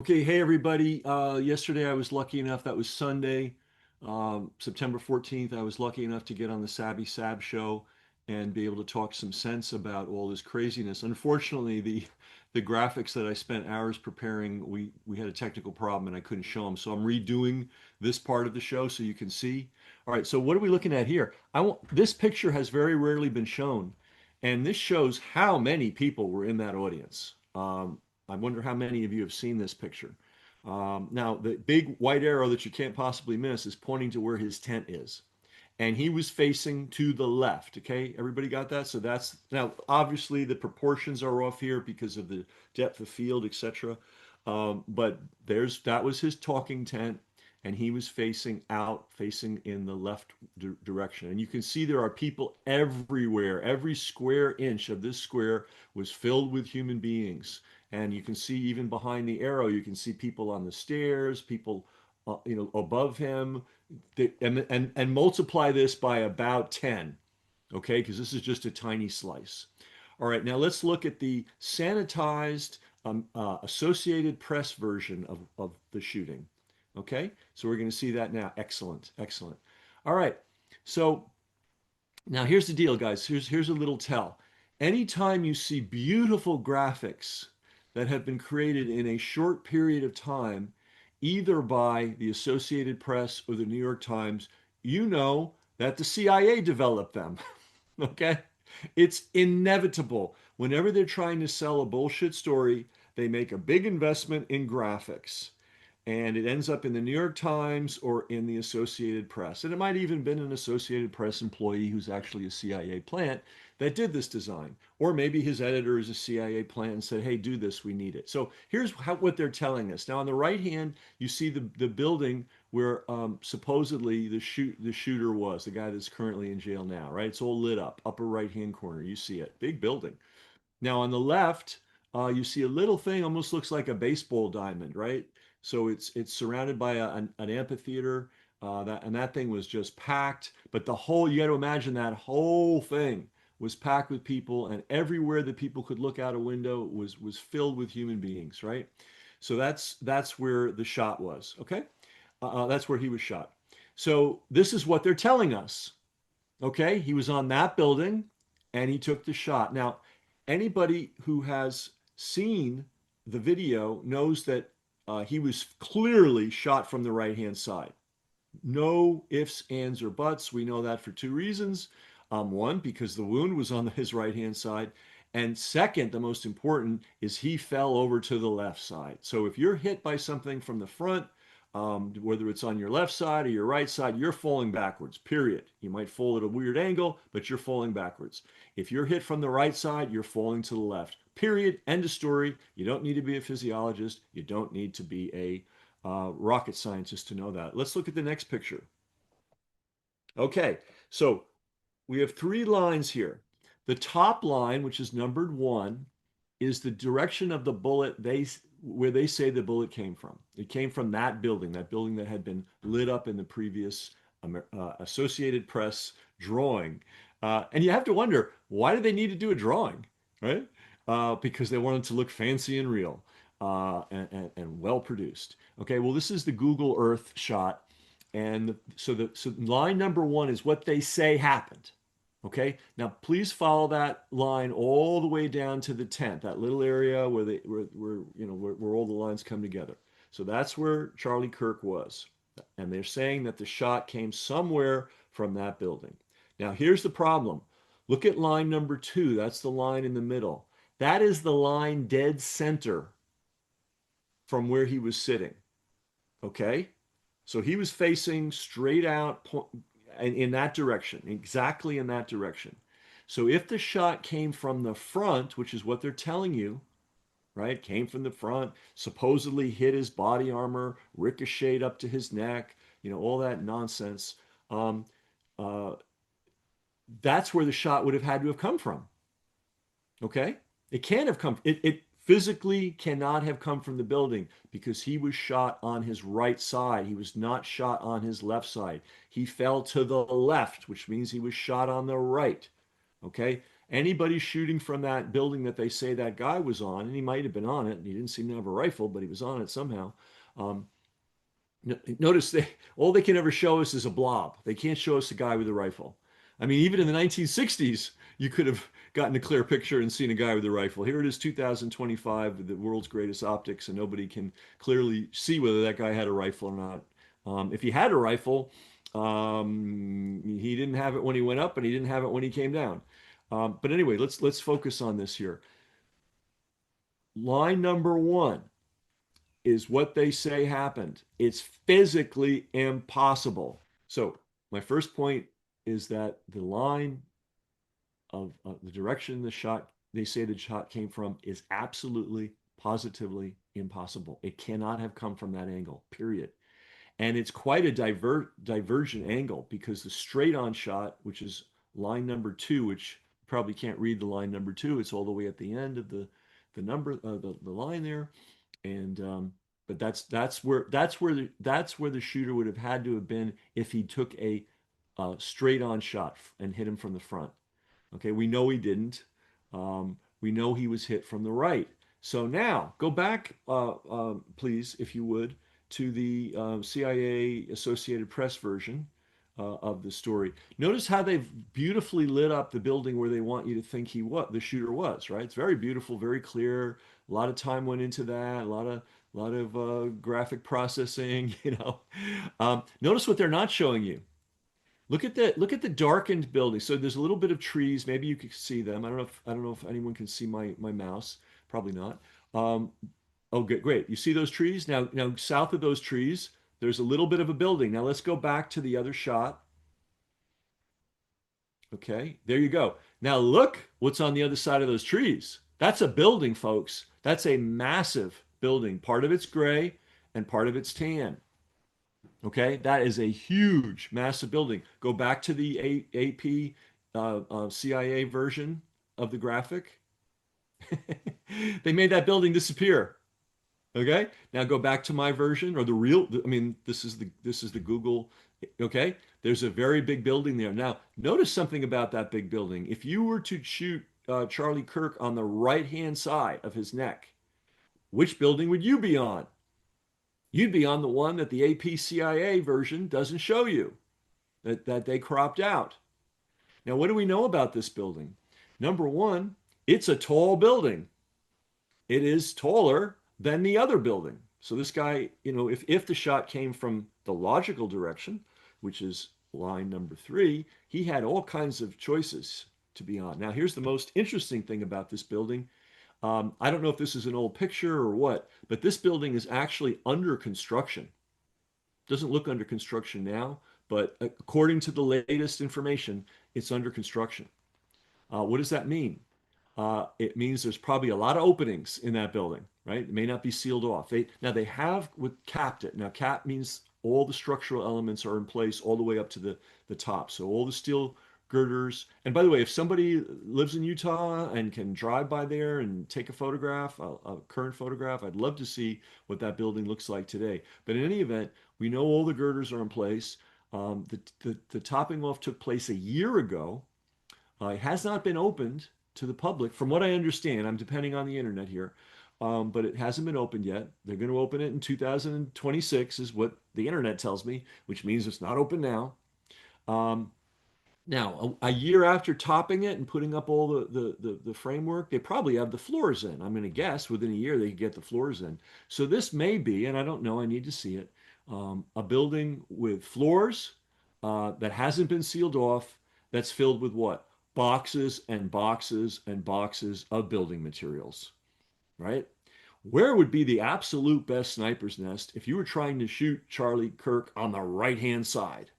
Okay, hey everybody. Yesterday I was lucky enough, that was Sunday, September 14th. I was lucky enough to get on the Sabby Sab show and be able to talk some sense about all this craziness. Unfortunately, the graphics that I spent hours preparing, we had a technical problem and I couldn't show them. So I'm redoing this part of the show so you can see. All right, so what are we looking at here? This picture has very rarely been shown, and this shows how many people were in that audience. I wonder how many of you have seen this picture. Now, the big white arrow that you can't possibly miss is pointing to where his tent is. And he was facing to the left. Okay, everybody got that? So that's now obviously the proportions are off here because of the depth of field, etc. But that was his talking tent, and he was facing out, facing in the left direction. And you can see there are people everywhere. Every square inch of this square was filled with human beings. And you can see even behind the arrow, you can see people on the stairs, people, above him, and multiply this by about 10, okay? Because this is just a tiny slice. All right, now let's look at the sanitized Associated Press version of the shooting. Okay, so we're going to see that now. Excellent, excellent. All right, so now here's the deal, guys. Here's a little tell. Anytime you see beautiful graphics that have been created in a short period of time, either by the Associated Press or the New York Times, you know that the CIA developed them. Okay? It's inevitable. Whenever they're trying to sell a bullshit story, they make a big investment in graphics, and it ends up in the New York Times or in the Associated Press. And it might even been an Associated Press employee who's actually a CIA plant that did this design. Or maybe his editor is a CIA plant and said, hey, do this, we need it. So here's what they're telling us. Now on the right hand, you see the building where supposedly the shooter was, the guy that's currently in jail now, right? It's all lit up, upper right hand corner. You see it, big building. Now on the left, you see a little thing, almost looks like a baseball diamond, right? So it's surrounded by an amphitheater. That thing was just packed. But you got to imagine that whole thing was packed with people, and everywhere that people could look out a window was filled with human beings, right? So that's where the shot was. Okay, that's where he was shot. So this is what they're telling us. Okay, he was on that building and he took the shot. Now, anybody who has seen the video knows that he was clearly shot from the right hand side. No ifs, ands, or buts. We know that for two reasons. One, because the wound was on his right hand side. And second, the most important, is he fell over to the left side. So if you're hit by something from the front, whether it's on your left side or your right side, you're falling backwards, period. You might fall at a weird angle, but you're falling backwards. If you're hit from the right side, you're falling to the left, period. End of story. You don't need to be a physiologist. You don't need to be a rocket scientist to know that. Let's look at the next picture. Okay, so we have three lines here. The top line, which is numbered 1, is the direction of the bullet where they say the bullet came from. It came from that building that had been lit up in the previous Associated Press drawing. And you have to wonder, why do they need to do a drawing, right? Because they wanted to look fancy and real, and well produced. Okay, well, this is the Google Earth shot. And so line number 1 is what they say happened. Okay, now please follow that line all the way down to the tent, that little area where all the lines come together. So that's where Charlie Kirk was. And they're saying that the shot came somewhere from that building. Now here's the problem. Look at line number 2. That's the line in the middle. That is the line dead center from where he was sitting. Okay? So he was facing straight out in that direction, exactly in that direction. So if the shot came from the front, which is what they're telling you, right? Came from the front, supposedly hit his body armor, ricocheted up to his neck, all that nonsense. Um, uh, that's where the shot would have had to have come from. Okay? It can't have come. It physically cannot have come from the building because he was shot on his right side. He was not shot on his left side. He fell to the left, which means he was shot on the right. Okay? Anybody shooting from that building that they say that guy was on, and he might have been on it, and he didn't seem to have a rifle, but he was on it somehow. Um, Notice all they can ever show us is a blob. They can't show us a guy with a rifle. I mean, even in the 1960s, you could have gotten a clear picture and seen a guy with a rifle. Here it is, 2025, with the world's greatest optics, and nobody can clearly see whether that guy had a rifle or not. If he had a rifle, he didn't have it when he went up, and he didn't have it when he came down. But anyway, let's focus on this here. Line number one is what they say happened. It's physically impossible. So, my first point is that the line of the direction the shot, they say the shot came from, is absolutely, positively impossible. It cannot have come from that angle, period. And it's quite a divergent angle because the straight on shot, which is line number two, which you probably can't read the line number two, it's all the way at the end of the number the line there, and but that's where the shooter would have had to have been if he took a straight on shot and hit him from the front. Okay, we know he didn't. We know he was hit from the right. So now go back, please, if you would, to the CIA Associated Press version of the story. Notice how they've beautifully lit up the building where they want you to think the shooter was. Right? It's very beautiful, very clear. A lot of time went into that. A lot of graphic processing. Notice what they're not showing you. Look at the darkened building. So there's a little bit of trees. Maybe you can see them. I don't know if anyone can see my mouse. Probably not. Um, oh, good, great. You see those trees? Now south of those trees, there's a little bit of a building. Now let's go back to the other shot. Okay, there you go. Now look what's on the other side of those trees. That's a building, folks. That's a massive building. Part of it's gray and part of it's tan. Okay, that is a huge, massive building. Go back to the AP CIA version of the graphic. They made that building disappear. Okay, now go back to my version or the real. I mean, this is the Google. Okay, there's a very big building there. Now, notice something about that big building. If you were to shoot Charlie Kirk on the right-hand side of his neck, which building would you be on? You'd be on the one that the APCIA version doesn't show you, that they cropped out. Now, what do we know about this building? Number one, it's a tall building. It is taller than the other building. So this guy, if the shot came from the logical direction, which is line number three, he had all kinds of choices to be on. Now, here's the most interesting thing about this building. I don't know if this is an old picture or what, but this building is actually under construction. Doesn't look under construction now, but according to the latest information, it's under construction. What does that mean? It means there's probably a lot of openings in that building, right? It may not be sealed off. They have capped it. Now, cap means all the structural elements are in place all the way up to the top. So all the steel girders. And by the way, if somebody lives in Utah and can drive by there and take a photograph, a current photograph, I'd love to see what that building looks like today. But in any event, we know all the girders are in place. The topping off took place a year ago. It has not been opened to the public, from what I understand. I'm depending on the internet here, but it hasn't been opened yet. They're going to open it in 2026, is what the internet tells me, which means it's not open now. Um, Now, a year after topping it and putting up all the framework, they probably have the floors in. I'm going to guess within a year they could get the floors in. So this may be, and I don't know, I need to see it, a building with floors that hasn't been sealed off, that's filled with what? Boxes and boxes and boxes of building materials, right? Where would be the absolute best sniper's nest if you were trying to shoot Charlie Kirk on the right-hand side?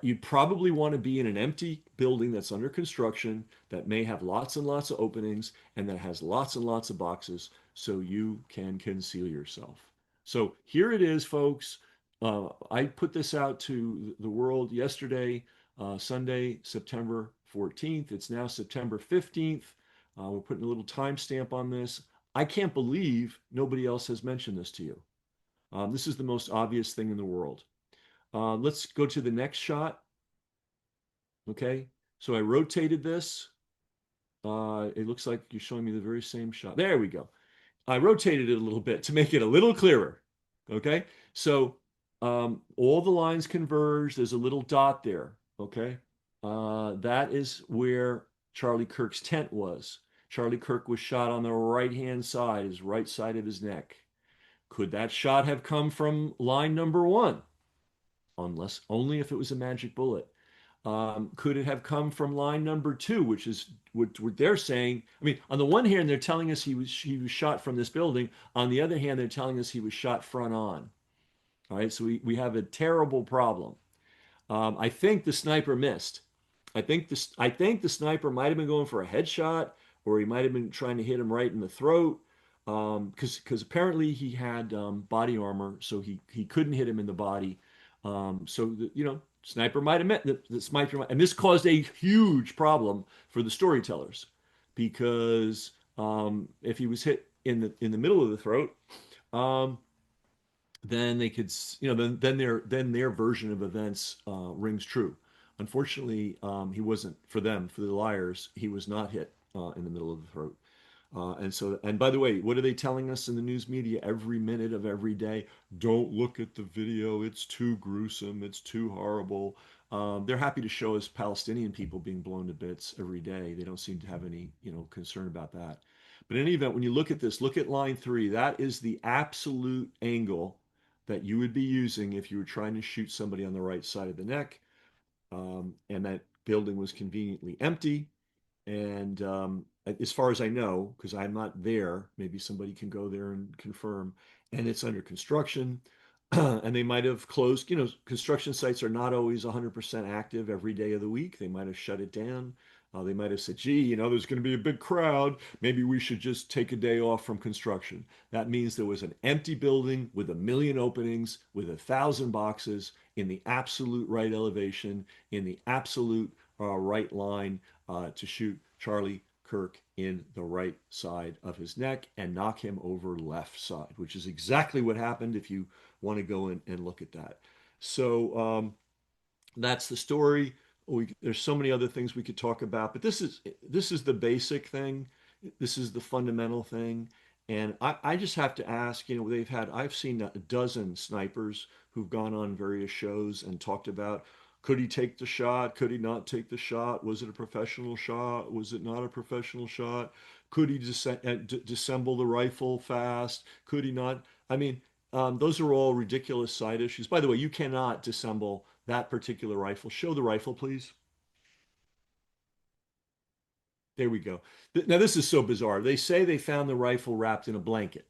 You'd probably want to be in an empty building that's under construction that may have lots and lots of openings and that has lots and lots of boxes so you can conceal yourself. So here it is, folks. I put this out to the world yesterday, Sunday, September 14th. It's now September 15th. We're putting a little timestamp on this. I can't believe nobody else has mentioned this to you. This is the most obvious thing in the world. Let's go to the next shot. Okay, so I rotated this. It looks like you're showing me the very same shot. There we go. I rotated it a little bit to make it a little clearer. Okay. So all the lines converge. There's a little dot there. Okay. That is where Charlie Kirk's tent was. Charlie Kirk was shot on the right hand side, his right side of his neck. Could that shot have come from line number one? Unless only if it was a magic bullet. Could it have come from line number two, which is what they're saying? I mean, on the one hand, they're telling us he was shot from this building. On the other hand, they're telling us he was shot front on. All right, so we have a terrible problem. I think the sniper missed. I think the sniper might have been going for a headshot, or he might have been trying to hit him right in the throat. Because apparently he had body armor, so he couldn't hit him in the body. Sniper might have met the sniper, and this caused a huge problem for the storytellers, because if he was hit in the middle of the throat, um, then they could, then their version of events rings true. Unfortunately, he wasn't, for them, for the liars, he was not hit in the middle of the throat. And by the way, what are they telling us in the news media every minute of every day? Don't look at the video. It's too gruesome. It's too horrible. They're happy to show us Palestinian people being blown to bits every day. They don't seem to have any, concern about that. But in any event, when you look at this, look at line three. That is the absolute angle that you would be using if you were trying to shoot somebody on the right side of the neck. And that building was conveniently empty. And as far as I know, because I'm not there, maybe somebody can go there and confirm, and it's under construction. And they might have closed, construction sites are not always 100% active every day of the week. They might have shut it down. They might have said, gee, there's going to be a big crowd. Maybe we should just take a day off from construction. That means there was an empty building with a million openings, with 1,000 boxes in the absolute right elevation, in the absolute right line to shoot Charlie Kirk in the right side of his neck and knock him over left side, which is exactly what happened if you want to go in and look at that. So that's the story. There's so many other things we could talk about, but this is the basic thing. This is the fundamental thing. And I just have to ask, I've seen a dozen snipers who've gone on various shows and talked about, could he take the shot? Could he not take the shot? Was it a professional shot? Was it not a professional shot? Could he disassemble the rifle fast? Could he not? I mean, those are all ridiculous side issues. By the way, you cannot disassemble that particular rifle. Show the rifle, please. There we go. Now, this is so bizarre. They say they found the rifle wrapped in a blanket.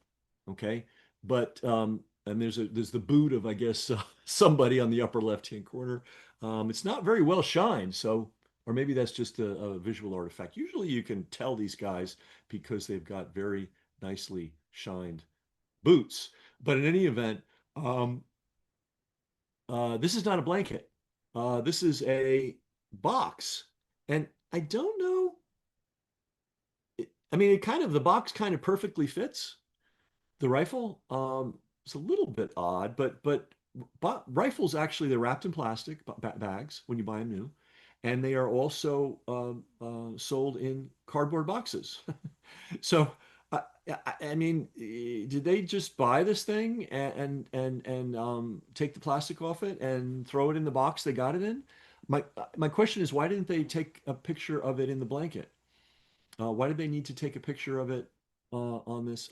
Okay. But, and there's the boot of, I guess, somebody on the upper left-hand corner. It's not very well shined. So, or maybe that's just a visual artifact. Usually you can tell these guys because they've got very nicely shined boots. But in any event, um, this is not a blanket. This is a box. And I don't know. I mean, the box kind of perfectly fits the rifle. It's a little bit odd, but rifles actually, they're wrapped in plastic bags when you buy them new, and they are also sold in cardboard boxes. So, I mean, did they just buy this thing and take the plastic off it and throw it in the box they got it in? My question is, why didn't they take a picture of it in the blanket? Why did they need to take a picture of it on this?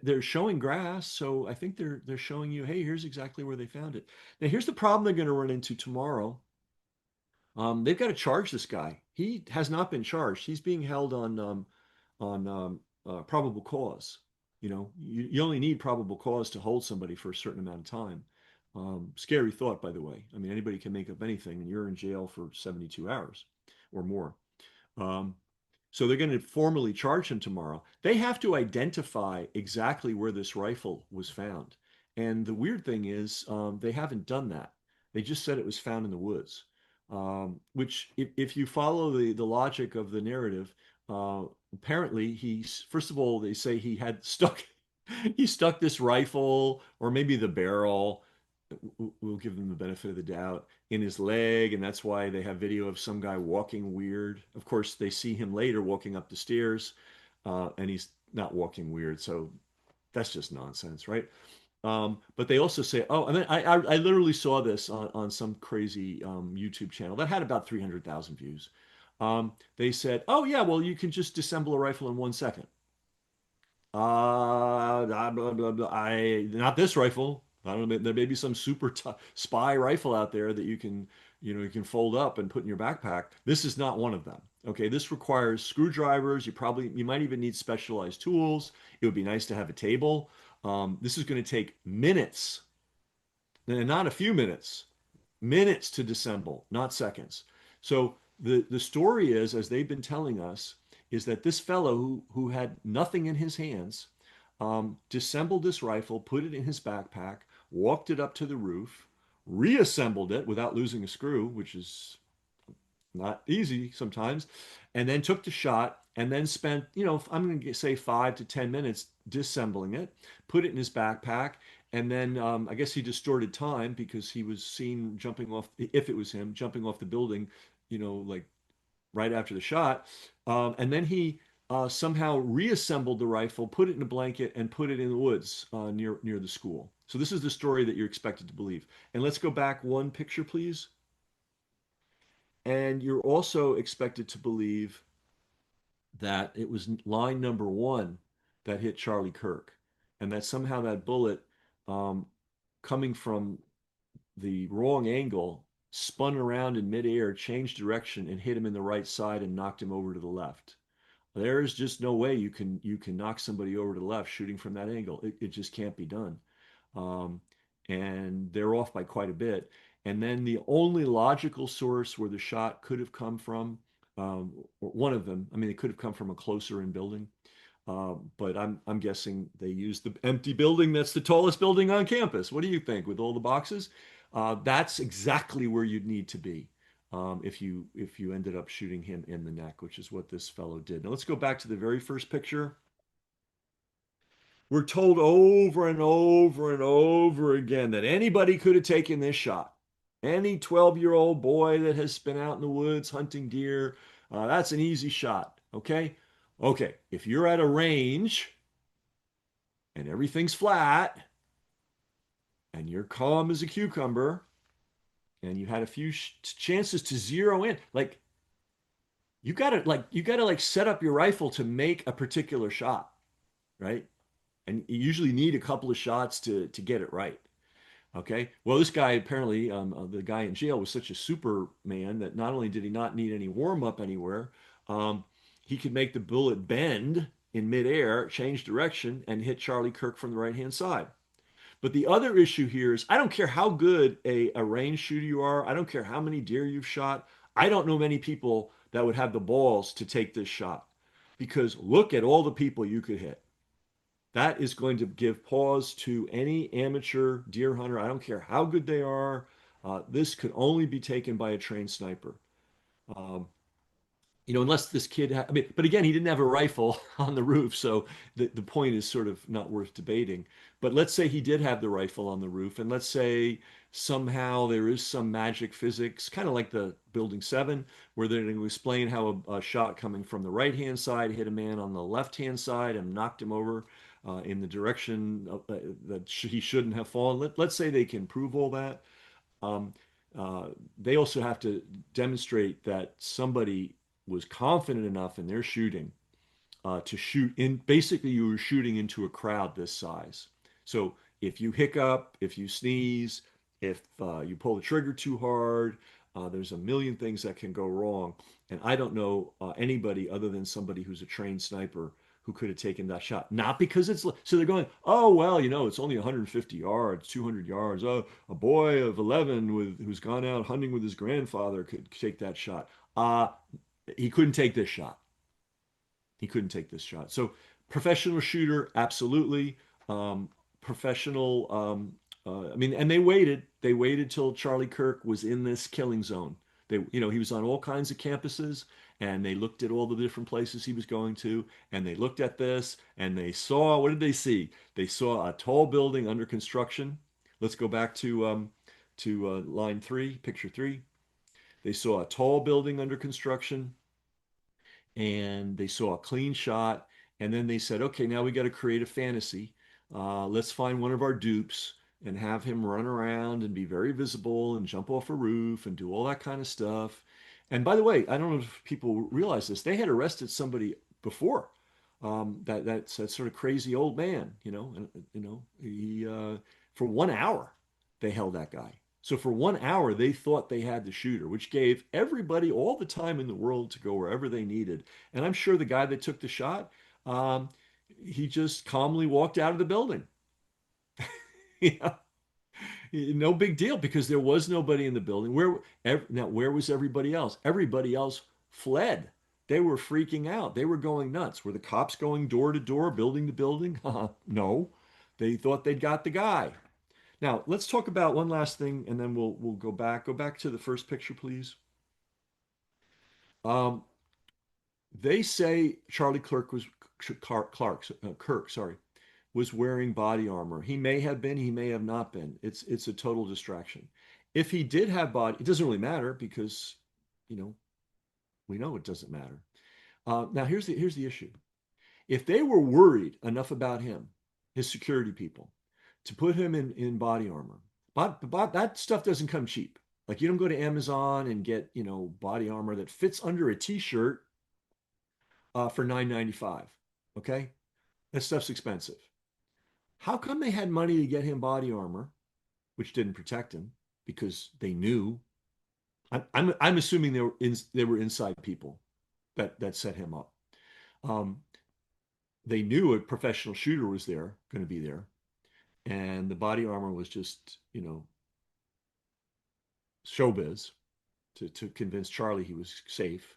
They're showing grass, so I think they're showing you, hey, here's exactly where they found it. Now, here's the problem they're going to run into tomorrow. They've got to charge this guy. He has not been charged. He's being held on probable cause. You only need probable cause to hold somebody for a certain amount of time. Scary thought, by the way. I mean, anybody can make up anything, and you're in jail for 72 hours or more. Um, so they're going to formally charge him tomorrow. They have to identify exactly where this rifle was found. And the weird thing is, they haven't done that. They just said it was found in the woods. Which, if you follow the logic of the narrative, apparently first of all, they say he had stuck, he stuck this rifle, or maybe the barrel. We'll give them the benefit of the doubt, in his leg, and that's why they have video of some guy walking weird. Of course, they see him later walking up the stairs, and he's not walking weird, so that's just nonsense, right? But they also say, oh, and then I literally saw this on some crazy YouTube channel that had about 300,000 views. They said, oh yeah, well you can just disassemble a rifle in 1 second. Blah, blah, blah, blah. Not this rifle. I don't know. There may be some super spy rifle out there that you can fold up and put in your backpack. This is not one of them. Okay, this requires screwdrivers. You might even need specialized tools. It would be nice to have a table. This is going to take minutes, and not a few minutes, minutes to disassemble, not seconds. So the story is, as they've been telling us, is that this fellow who had nothing in his hands disassembled this rifle, put it in his backpack, walked it up to the roof, reassembled it without losing a screw, which is not easy sometimes, and then took the shot and then spent, I'm going to say 5 to 10 minutes disassembling it, put it in his backpack, and then I guess he distorted time because he was seen jumping off, if it was him, jumping off the building, like right after the shot. And then he somehow reassembled the rifle, put it in a blanket, and put it in the woods near the school. So this is the story that you're expected to believe. And let's go back one picture, please. And you're also expected to believe that it was line number one that hit Charlie Kirk, and that somehow that bullet um, coming from the wrong angle spun around in midair, changed direction, and hit him in the right side and knocked him over to the left. There is just no way you can knock somebody over to the left shooting from that angle. It just can't be done. Um, and they're off by quite a bit. And then the only logical source where the shot could have come from, or one of them, I mean, it could have come from a closer in building. But I'm guessing they used the empty building that's the tallest building on campus. What do you think with all the boxes? That's exactly where you'd need to be if you ended up shooting him in the neck, which is what this fellow did. Now let's go back to the very first picture. We're told over and over and over again that anybody could have taken this shot. Any 12-year-old boy that has been out in the woods hunting deer, that's an easy shot. Okay? Okay, if you're at a range and everything's flat and you're calm as a cucumber and you had a few chances to zero in, like you gotta set up your rifle to make a particular shot, right? And you usually need a couple of shots to get it right. Okay. Well, this guy apparently, the guy in jail was such a superman that not only did he not need any warm up anywhere, um, he could make the bullet bend in midair, change direction, and hit Charlie Kirk from the right hand side. But the other issue here is I don't care how good a range shooter you are, I don't care how many deer you've shot. I don't know many people that would have the balls to take this shot because look at all the people you could hit. That is going to give pause to any amateur deer hunter. I don't care how good they are. This could only be taken by a trained sniper. Um, unless this kid, I mean, but again, he didn't have a rifle on the roof, so the point is sort of not worth debating. But let's say he did have the rifle on the roof, and let's say somehow there is some magic physics, kind of like the Building 7, where they're going to explain how a shot coming from the right-hand side hit a man on the left-hand side and knocked him over in the direction that he shouldn't have fallen. Let's say they can prove all that. Um, they also have to demonstrate that somebody was confident enough in their shooting to shoot in. Basically, you were shooting into a crowd this size. So if you hiccup, if you sneeze, if you pull the trigger too hard, there's a million things that can go wrong. And I don't know anybody other than somebody who's a trained sniper who could have taken that shot. Not because it's so they're going, oh well, it's only 150 yards, 200 yards. Oh, a boy of 11 who's gone out hunting with his grandfather could take that shot. He couldn't take this shot. He couldn't take this shot. So professional shooter, absolutely. Professional. I mean, and they waited. They waited till Charlie Kirk was in this killing zone. He was on all kinds of campuses, and they looked at all the different places he was going to, and they looked at this, and they saw, what did they see? They saw a tall building under construction. Let's go back to to line three, picture three. They saw a tall building under construction and they saw a clean shot. And then they said, okay, now we got to create a fantasy. Let's find one of our dupes and have him run around and be very visible and jump off a roof and do all that kind of stuff. And by the way, I don't know if people realize this. They had arrested somebody before. That's that sort of crazy old man, he for 1 hour they held that guy. So for 1 hour, they thought they had the shooter, which gave everybody all the time in the world to go wherever they needed. And I'm sure the guy that took the shot, um, he just calmly walked out of the building. Yeah, no big deal because there was nobody in the building. Where was everybody else? Everybody else fled. They were freaking out. They were going nuts. Were the cops going door to door, building to building? No, they thought they'd got the guy. Now, let's talk about one last thing and then we'll go back. Go back to the first picture, please. Um, they say Charlie Clerk was Kirk, sorry, was wearing body armor. He may have been, he may have not been. It's a total distraction. If he did have body, it doesn't really matter because, you know, we know it doesn't matter. Now here's the issue. If they were worried enough about him, his security people, to put him in body armor, but that stuff doesn't come cheap. Like you don't go to Amazon and get, body armor that fits under a t-shirt for $9.95. Okay? That stuff's expensive. How come they had money to get him body armor, which didn't protect him because they knew? I'm assuming they were inside people that set him up. Um, they knew a professional shooter was there, going to be there, and the body armor was just, showbiz to convince Charlie he was safe.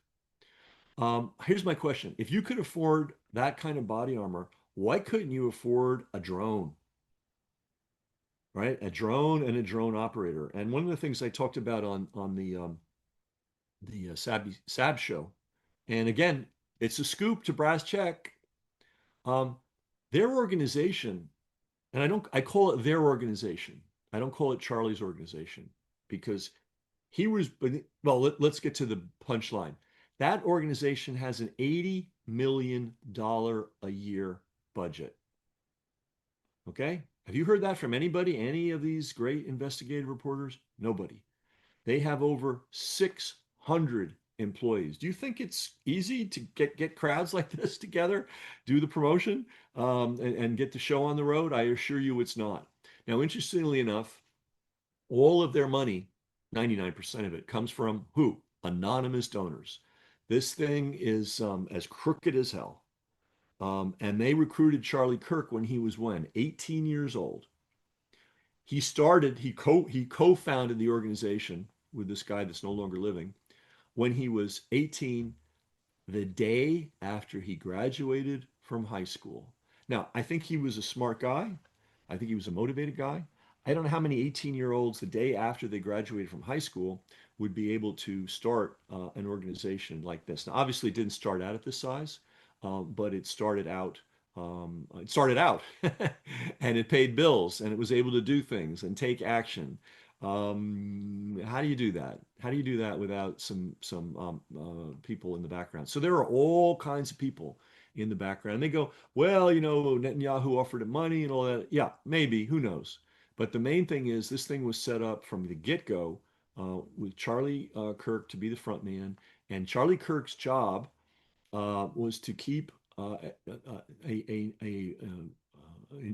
Here's my question. If you could afford that kind of body armor, why couldn't you afford a drone, right? A drone and a drone operator. And one of the things I talked about on the Sab show, and again, it's a scoop to brass check. Um, their organization, and I call it their organization. I don't call it Charlie's organization because he was, well, let's get to the punchline. That organization has an $80 million a year budget. Okay. Have you heard that from anybody? Any of these great investigative reporters? Nobody. They have over 600 employees. Do you think it's easy to get crowds like this together, do the promotion, and get the show on the road? I assure you it's not. Now, interestingly enough, all of their money, 99% of it, comes from who? Anonymous donors. This thing is as crooked as hell. And they recruited Charlie Kirk when he was when? 18 years old. He co-founded the organization with this guy that's no longer living when he was 18, the day after he graduated from high school. Now, I think he was a smart guy. I think he was a motivated guy. I don't know how many 18-year-olds the day after they graduated from high school would be able to start an organization like this. Now, obviously, it didn't start out at this size, but it started out. It started out, and it paid bills, and it was able to do things and take action. How do you do that? How do you do that without some people in the background? So there are all kinds of people in the background. They go, well, Netanyahu offered him money and all that. Yeah, maybe. Who knows? But the main thing is this thing was set up from the get-go with Charlie Kirk to be the front man, and Charlie Kirk's job was to keep an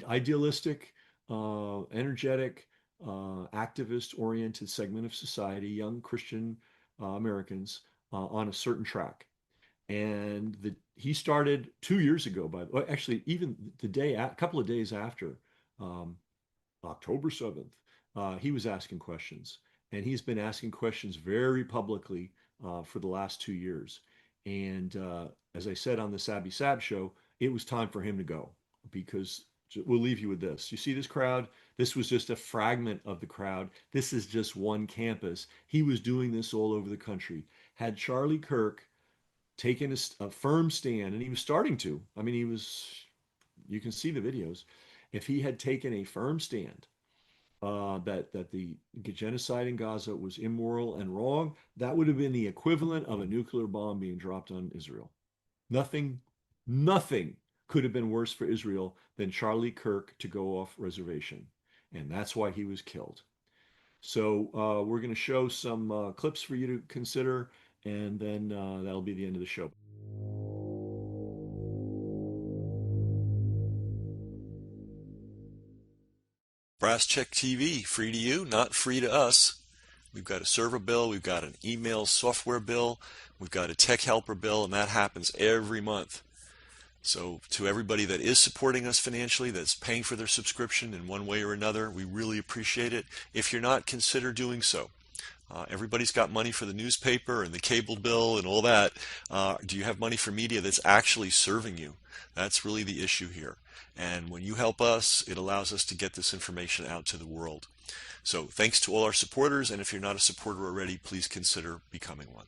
idealistic, energetic, activist-oriented segment of society, young Christian Americans, on a certain track. And he started 2 years ago. Actually, even a couple of days after um, October 7th, he was asking questions. And he's been asking questions very publicly for the last 2 years. And as I said on the Sabby Sab show, it was time for him to go because we'll leave you with this. You see this crowd? This was just a fragment of the crowd. This is just one campus. He was doing this all over the country. Had Charlie Kirk taken a firm stand, and he was starting to, I mean, you can see the videos. If he had taken a firm stand that the genocide in Gaza was immoral and wrong, that would have been the equivalent of a nuclear bomb being dropped on Israel. Nothing, nothing could have been worse for Israel than Charlie Kirk to go off reservation. And that's why he was killed. So we're going to show some clips for you to consider, and then that'll be the end of the show. Brass Check TV, free to you, not free to us. We've got a server bill, we've got an email software bill, we've got a tech helper bill, and that happens every month. So to everybody that is supporting us financially, that's paying for their subscription in one way or another, we really appreciate it. If you're not, consider doing so. Everybody's got money for the newspaper and the cable bill and all that. Do you have money for media that's actually serving you? That's really the issue here. And when you help us, it allows us to get this information out to the world. So thanks to all our supporters, and if you're not a supporter already, please consider becoming one.